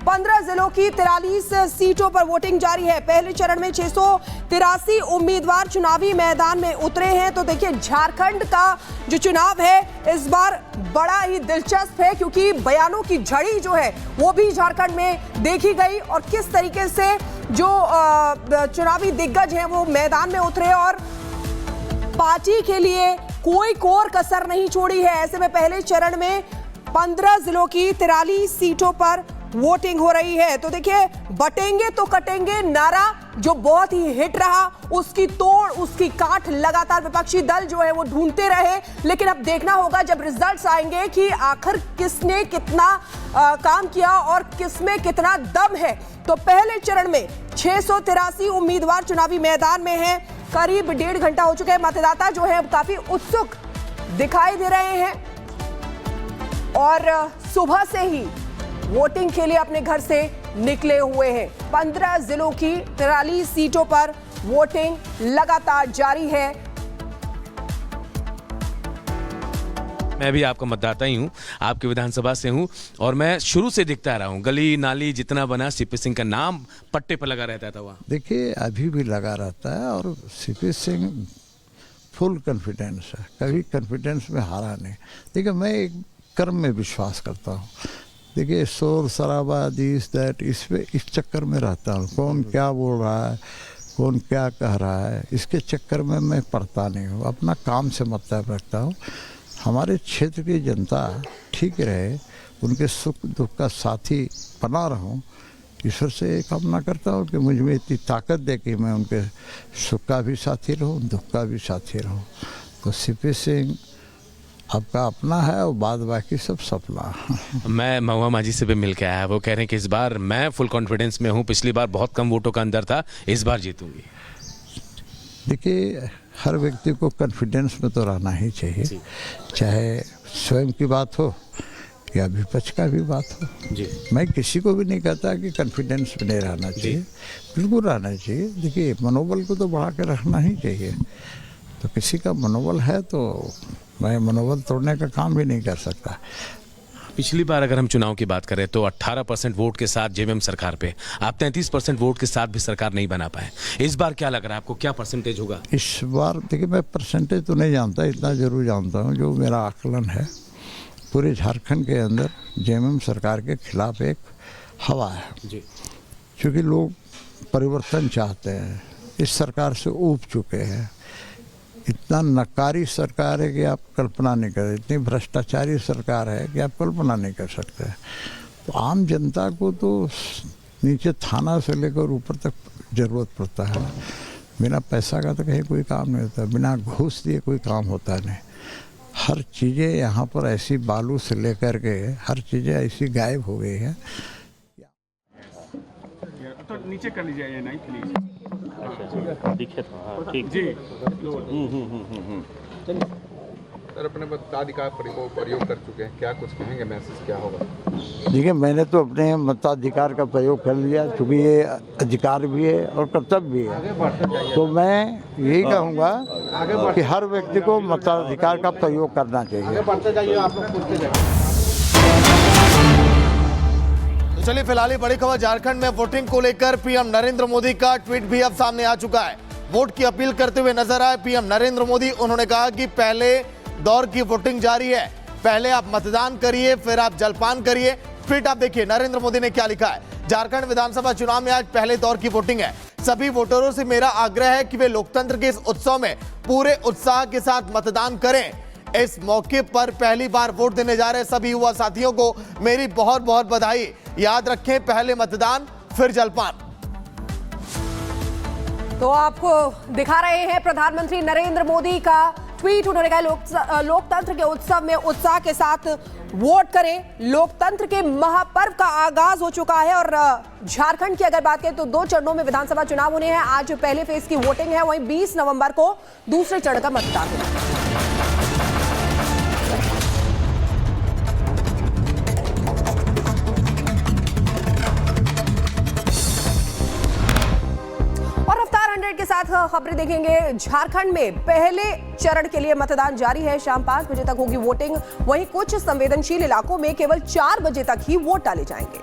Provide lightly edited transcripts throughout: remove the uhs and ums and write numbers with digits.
15 जिलों की 43 सीटों पर वोटिंग जारी है। पहले चरण में 683 उम्मीदवार चुनावी मैदान में उतरे हैं। तो देखिए, झारखंड का जो चुनाव है इस बार बड़ा ही दिलचस्प है, क्योंकि बयानों की झड़ी जो है वो भी झारखंड में देखी गई और किस तरीके से जो चुनावी दिग्गज हैं वो मैदान में उतरे और पार्टी के लिए कोई कोर कसर नहीं छोड़ी है। ऐसे में पहले चरण में 15 जिलों की 43 सीटों पर वोटिंग हो रही है। तो देखिए, बटेंगे तो कटेंगे नारा जो बहुत ही हिट रहा, उसकी तोड़ उसकी काट लगातार विपक्षी दल जो है वो ढूंढते रहे। लेकिन अब देखना होगा जब रिजल्ट्स आएंगे कि आखिर किसने कितना काम किया और किसमें कितना दम है। तो पहले चरण में 683 उम्मीदवार चुनावी मैदान में हैं। करीब 1.5 घंटा हो चुका है। मतदाता जो है काफी उत्सुक दिखाई दे रहे हैं और सुबह से ही वोटिंग के लिए अपने घर से निकले हुए हैं। 15 जिलों की 43 सीटों पर वोटिंग लगातार जारी है। मैं भी आपका मतदाता ही हूँ, आपके विधानसभा से हूँ और मैं शुरू से दिखता रहा हूँ। गली नाली जितना बना सीपी सिंह का नाम पट्टे पर लगा रहता था वहाँ। देखिए, अभी भी लगा रहता है और सीपी सिंह फुल कॉन्फिडेंस है, कभी कॉन्फिडेंस में हारा नहीं। देखिए, मैं एक कर्म में विश्वास करता हूँ। देखिए, शोर शराबा दिस दैट इस चक्कर में रहता हूँ। कौन क्या बोल रहा है, कौन क्या कह रहा है, इसके चक्कर में मैं पड़ता नहीं हूँ। अपना काम से मतलब रखता हूँ। हमारे क्षेत्र की जनता ठीक रहे, उनके सुख दुख का साथी बना रहूं, ईश्वर से कामना करता हूं कि मुझ में इतनी ताकत दे कि मैं उनके सुख का भी साथी रहूं, दुख का भी साथी रहूं। तो सीपी सिंह आपका अपना है और बाद बाकी सब सपना। मैं महुआ माझी से भी मिल के आया, वो कह रहे हैं कि इस बार मैं फुल कॉन्फिडेंस में हूँ। पिछली बार बहुत कम वोटों का अंदर था, इस बार जीतूंगी। देखिए, हर व्यक्ति को कॉन्फिडेंस में तो रहना ही चाहिए, चाहे स्वयं की बात हो या विपक्ष का भी बात हो जी। मैं किसी को भी नहीं कहता कि कॉन्फिडेंस में नहीं रहना चाहिए, बिल्कुल रहना चाहिए। देखिए, मनोबल को तो बढ़ा के रखना ही चाहिए। तो किसी का मनोबल है तो मैं मनोबल तोड़ने का काम भी नहीं कर सकता। पिछली बार अगर हम चुनाव की बात करें तो 18% वोट के साथ जेवीएम सरकार पे, आप 33% वोट के साथ भी सरकार नहीं बना पाए। इस बार क्या लग रहा है आपको, क्या परसेंटेज होगा इस बार? देखिए, मैं परसेंटेज तो नहीं जानता, इतना जरूर जानता हूँ, जो मेरा आकलन है पूरे झारखंड के अंदर जेवीएम सरकार के खिलाफ एक हवा है जी। क्योंकि लोग परिवर्तन चाहते हैं। इस सरकार से ऊब चुके हैं। इतना नकारी सरकार है कि आप कल्पना नहीं कर, इतनी भ्रष्टाचारी सरकार है कि आप कल्पना नहीं कर सकते। तो आम जनता को तो नीचे थाना से लेकर ऊपर तक ज़रूरत पड़ता है। बिना पैसा का तो कहीं कोई काम नहीं होता, बिना घूस दिए कोई काम होता नहीं। हर चीज़ें यहाँ पर ऐसी बालू से लेकर के हर चीज़ें ऐसी गायब हो गई हैं। तो नीचे कर लीजिए ये नहीं प्लीज। दिखे तो हाँ, ठीक जी। सर, अपने मताधिकार प्रयोग कर चुके हैं, क्या कुछ कहेंगे, मैसेज क्या होगा? देखिए, मैंने तो अपने मताधिकार का प्रयोग कर लिया, क्योंकि ये अधिकार भी है और कर्तव्य भी है। तो मैं यही कहूँगा कि हर व्यक्ति को मताधिकार का प्रयोग करना चाहिए। चलिए, फिलहाल बड़ी खबर झारखंड में वोटिंग को लेकर पीएम नरेंद्र मोदी का ट्वीट भी अब सामने आ चुका है। वोट की अपील करते हुए नजर आए पीएम नरेंद्र मोदी। उन्होंने कहा कि पहले दौर की वोटिंग जारी है, पहले आप मतदान करिए, फिर आप जलपान करिए। ट्वीट आप देखिए, नरेंद्र मोदी ने क्या लिखा है। झारखंड विधानसभा चुनाव में आज पहले दौर की वोटिंग है। सभी वोटरों से मेरा आग्रह है कि वे लोकतंत्र के इस उत्सव में पूरे उत्साह के साथ मतदान करें। इस मौके पर पहली बार वोट देने जा रहे सभी युवा साथियों को मेरी बहुत बहुत बधाई। याद रखें, पहले मतदान फिर जलपान। तो आपको दिखा रहे हैं प्रधानमंत्री नरेंद्र मोदी का ट्वीट। उन्होंने कहा लोकतंत्र के उत्सव में उत्साह के साथ वोट करें। लोकतंत्र के महापर्व का आगाज हो चुका है और झारखंड की अगर बात करें तो 2 चरणों में विधानसभा चुनाव होने हैं। आज पहले फेज की वोटिंग है, वहीं 20 नवंबर को दूसरे चरण का मतदान होगा। के साथ खबरें देखेंगे। झारखंड में पहले चरण के लिए मतदान जारी है। शाम 5 बजे तक होगी वोटिंग। वहीं कुछ संवेदनशील इलाकों में केवल 4 बजे तक ही वोट डाले जाएंगे।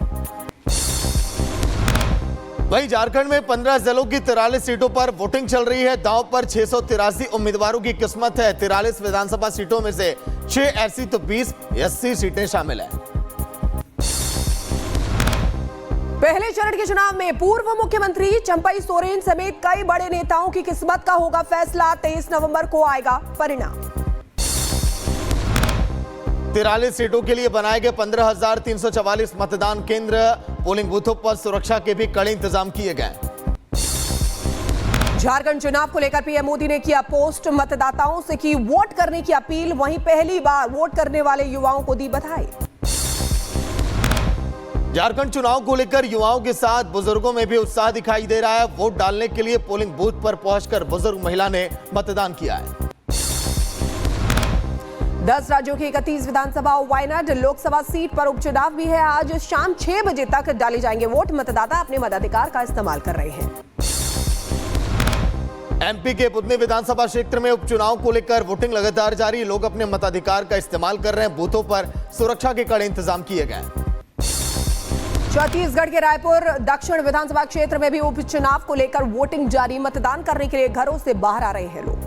वहीं झारखंड में 15 जिलों की 43 सीटों पर वोटिंग चल रही है। दांव पर 683 उम्मीदवारों की किस्मत है। 43 विधानसभा सीटों में से 6 ऐसी तो 20 80 सीटें शामिल हैं। पहले चरण के चुनाव में पूर्व मुख्यमंत्री चंपई सोरेन समेत कई बड़े नेताओं की किस्मत का होगा फैसला। 23 नवंबर को आएगा परिणाम। 43 सीटों के लिए बनाए गए 15,344 मतदान केंद्र, पोलिंग बूथों पर सुरक्षा के भी कड़े इंतजाम किए गए। झारखंड चुनाव को लेकर पीएम मोदी ने किया पोस्ट, मतदाताओं से की वोट करने की अपील। वहीं पहली बार वोट करने वाले युवाओं को दी बधाई। झारखंड चुनाव को लेकर युवाओं के साथ बुजुर्गों में भी उत्साह दिखाई दे रहा है। वोट डालने के लिए पोलिंग बूथ पर पहुंचकर बुजुर्ग महिला ने मतदान किया है। 10 राज्यों की 31 विधानसभा और वायनाड लोकसभा सीट पर उपचुनाव भी है। आज शाम 6 बजे तक डाले जाएंगे वोट। मतदाता अपने मताधिकार का इस्तेमाल कर रहे हैं। एमपी के बुधनी विधानसभा क्षेत्र में उपचुनाव को लेकर वोटिंग लगातार जारी। लोग अपने मताधिकार का इस्तेमाल कर रहे हैं। बूथों पर सुरक्षा के कड़े इंतजाम किए गए। छत्तीसगढ़ के रायपुर दक्षिण विधानसभा क्षेत्र में भी उपचुनाव को लेकर वोटिंग जारी। मतदान करने के लिए घरों से बाहर आ रहे हैं लोग।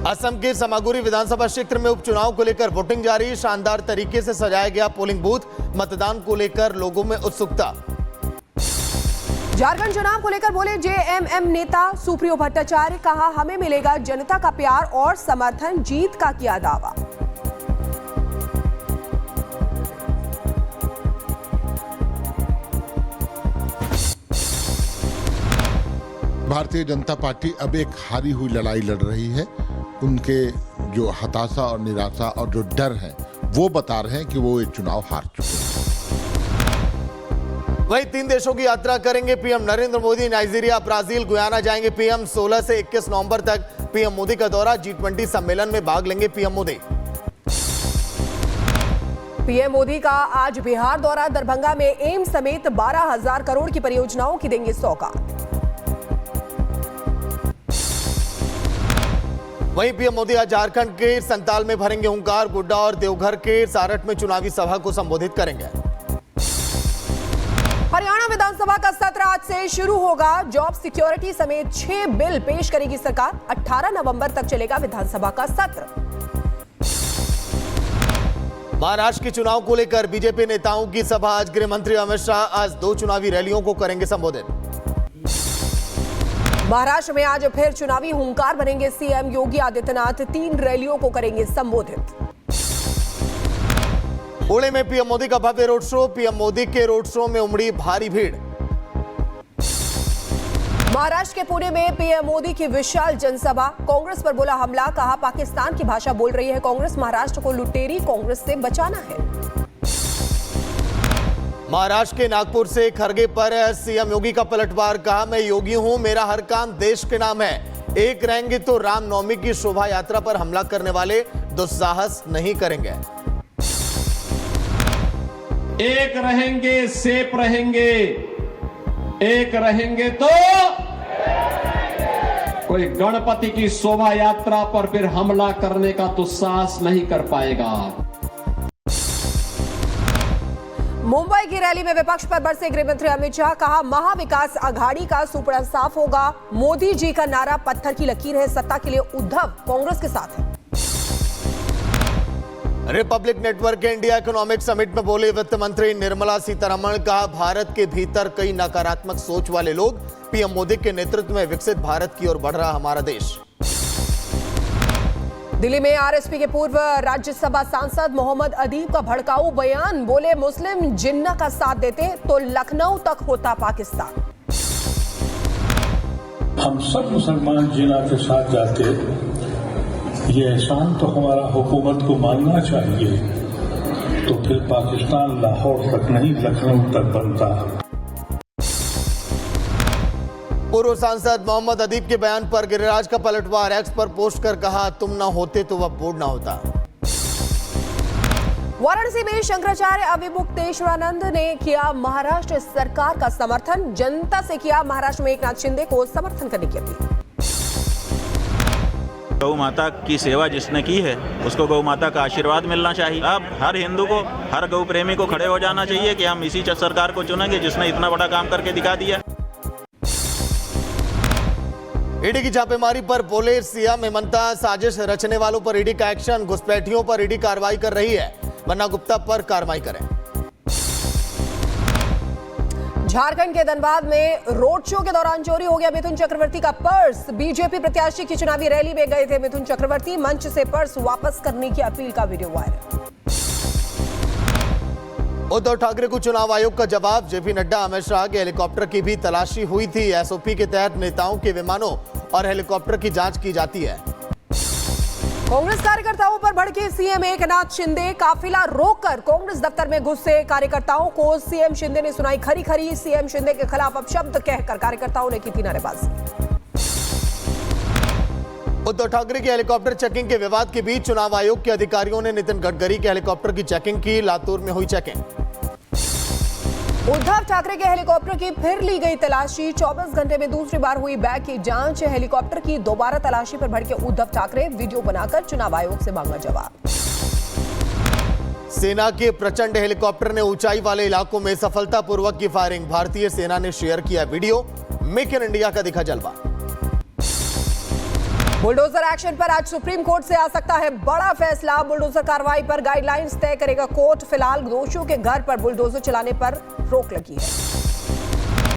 असम के समागुरी विधानसभा क्षेत्र में उपचुनाव को लेकर वोटिंग जारी। शानदार तरीके से सजाया गया पोलिंग बूथ। मतदान को लेकर लोगों में उत्सुकता। झारखंड चुनाव को लेकर बोले जेएमएम नेता सुप्रियो भट्टाचार्य। कहा हमें मिलेगा जनता का प्यार और समर्थन। जीत का किया दावा। भारतीय जनता पार्टी अब एक हारी हुई लड़ाई लड़ रही है। उनके जो हताशा और निराशा और जो डर है वो बता रहे हैं कि वो ये चुनाव हार चुके हैं। वहीं 3 देशों की यात्रा करेंगे PM Narendra Modi. Nigeria, Brazil, Guyana जाएंगे पीएम। 16 से 21 नवंबर तक पीएम मोदी का दौरा। G20 सम्मेलन में भाग लेंगे पीएम मोदी। पीएम मोदी का आज बिहार दौरा। दरभंगा में एम्स समेत 12,000 करोड़ की परियोजनाओं की देंगे सौगात। वहीं पीएम मोदी आज झारखंड के संताल में भरेंगे हुंकार। गोड्डा और देवघर के सारठ में चुनावी सभा को संबोधित करेंगे। हरियाणा विधानसभा का सत्र आज से शुरू होगा। जॉब सिक्योरिटी समेत 6 बिल पेश करेगी सरकार। 18 नवंबर तक चलेगा विधानसभा का सत्र। महाराष्ट्र के चुनाव को लेकर बीजेपी नेताओं की सभा। आज गृह मंत्री अमित शाह आज 2 चुनावी रैलियों को करेंगे संबोधित। महाराष्ट्र में आज फिर चुनावी हुंकार भरेंगे सीएम योगी आदित्यनाथ। 3 रैलियों को करेंगे संबोधित। पुणे में पीएम मोदी का भव्य रोड शो। पीएम मोदी के रोड शो में उमड़ी भारी भीड़। महाराष्ट्र के पुणे में पीएम मोदी की विशाल जनसभा। कांग्रेस पर बोला हमला। कहा पाकिस्तान की भाषा बोल रही है कांग्रेस। महाराष्ट्र को लुटेरी कांग्रेस से बचाना है। महाराष्ट्र के नागपुर से खरगे पर सीएम योगी का पलटवार। कहा मैं योगी हूं, मेरा हर काम देश के नाम है। एक रहेंगे तो रामनवमी की शोभा यात्रा पर हमला करने वाले दुस्साहस नहीं करेंगे। एक रहेंगे सेफ रहेंगे, एक रहेंगे तो कोई गणपति की शोभा यात्रा पर फिर हमला करने का दुस्साहस नहीं कर पाएगा। मुंबई की रैली में विपक्ष पर बरसे गृह मंत्री अमित शाह। कहा महाविकास आघाड़ी का सुपड़ा साफ होगा। मोदी जी का नारा पत्थर की लकीर है। सत्ता के लिए उद्धव कांग्रेस के साथ है। रिपब्लिक नेटवर्क के इंडिया इकोनॉमिक समिट में बोले वित्त मंत्री निर्मला सीतारमण। कहा भारत के भीतर कई नकारात्मक सोच वाले लोग। पीएम मोदी के नेतृत्व में विकसित भारत की ओर बढ़ रहा हमारा देश। दिल्ली में आरएसपी के पूर्व राज्यसभा सांसद मोहम्मद अदीब का भड़काऊ बयान। बोले मुस्लिम जिन्ना का साथ देते तो लखनऊ तक होता पाकिस्तान। हम सब मुसलमान जिन्ना के साथ जाते, ये एहसान तो हमारा हुकूमत को मानना चाहिए। तो फिर पाकिस्तान लाहौर तक नहीं लखनऊ तक बनता। पूर्व सांसद मोहम्मद अदीब के बयान पर गिरिराज का पलटवार। एक्स पर पोस्ट कर कहा तुम ना होते तो वह बोर्ड ना होता। वाराणसी में शंकराचार्य अविमुक्तेश्वरानंद ने किया महाराष्ट्र सरकार का समर्थन। जनता से किया महाराष्ट्र में एकनाथ शिंदे को समर्थन करने की अपील। गौ माता की सेवा जिसने की है उसको गौ माता का आशीर्वाद मिलना चाहिए। अब हर हिंदू को, हर गौ प्रेमी को खड़े हो जाना चाहिए कि हम इसी सरकार को चुनेंगे जिसने इतना बड़ा काम करके दिखा दिया। ईडी की छापेमारी पर बोले सीएम हेमंत, साजिश रचने वालों पर ईडी का एक्शन, घुसपैठियों पर ईडी कार्रवाई कर रही है, वरना गुप्ता पर कार्रवाई करें। झारखंड के धनबाद में रोड शो के दौरान चोरी हो गया मिथुन चक्रवर्ती का पर्स। बीजेपी प्रत्याशी की चुनावी रैली में गए थे मिथुन चक्रवर्ती, मंच से पर्स वापस करने की अपील का वीडियो वायरल। उद्धव ठाकरे को चुनाव आयोग का जवाब, जेपी नड्डा, अमित शाह के हेलीकॉप्टर की भी तलाशी हुई थी। एसओपी के तहत नेताओं के विमानों और हेलीकॉप्टर की जांच की जाती है। कांग्रेस कार्यकर्ताओं पर भड़के सीएम एकनाथ शिंदे, काफिला रोककर कांग्रेस दफ्तर में घुसे कार्यकर्ताओं को सीएम शिंदे ने सुनाई खरी खरी। सीएम शिंदे के खिलाफ अपशब्द कहकर कार्यकर्ताओं ने की थी नारेबाजी। उद्धव ठाकरे के हेलीकॉप्टर चेकिंग के विवाद के बीच चुनाव आयोग के अधिकारियों ने नितिन गडकरी के हेलीकॉप्टर की चेकिंग की। लातूर में हुई चेकिंग। उद्धव ठाकरे के हेलीकॉप्टर की फिर ली गई तलाशी। 24 घंटे में दूसरी बार हुई बैग की जांच। हेलीकॉप्टर की दोबारा तलाशी पर भड़के उद्धव ठाकरे, वीडियो बनाकर चुनाव आयोग से मांगा जवाब। सेना के प्रचंड हेलीकॉप्टर ने ऊंचाई वाले इलाकों में सफलतापूर्वक की फायरिंग। भारतीय सेना ने शेयर किया वीडियो। मेक इन इंडिया का दिखा जलवा। बुलडोजर एक्शन पर आज सुप्रीम कोर्ट से आ सकता है बड़ा फैसला। बुलडोजर कार्रवाई पर गाइडलाइंस तय करेगा कोर्ट। फिलहाल दोषियों के घर पर बुलडोजर चलाने पर रोक लगी है।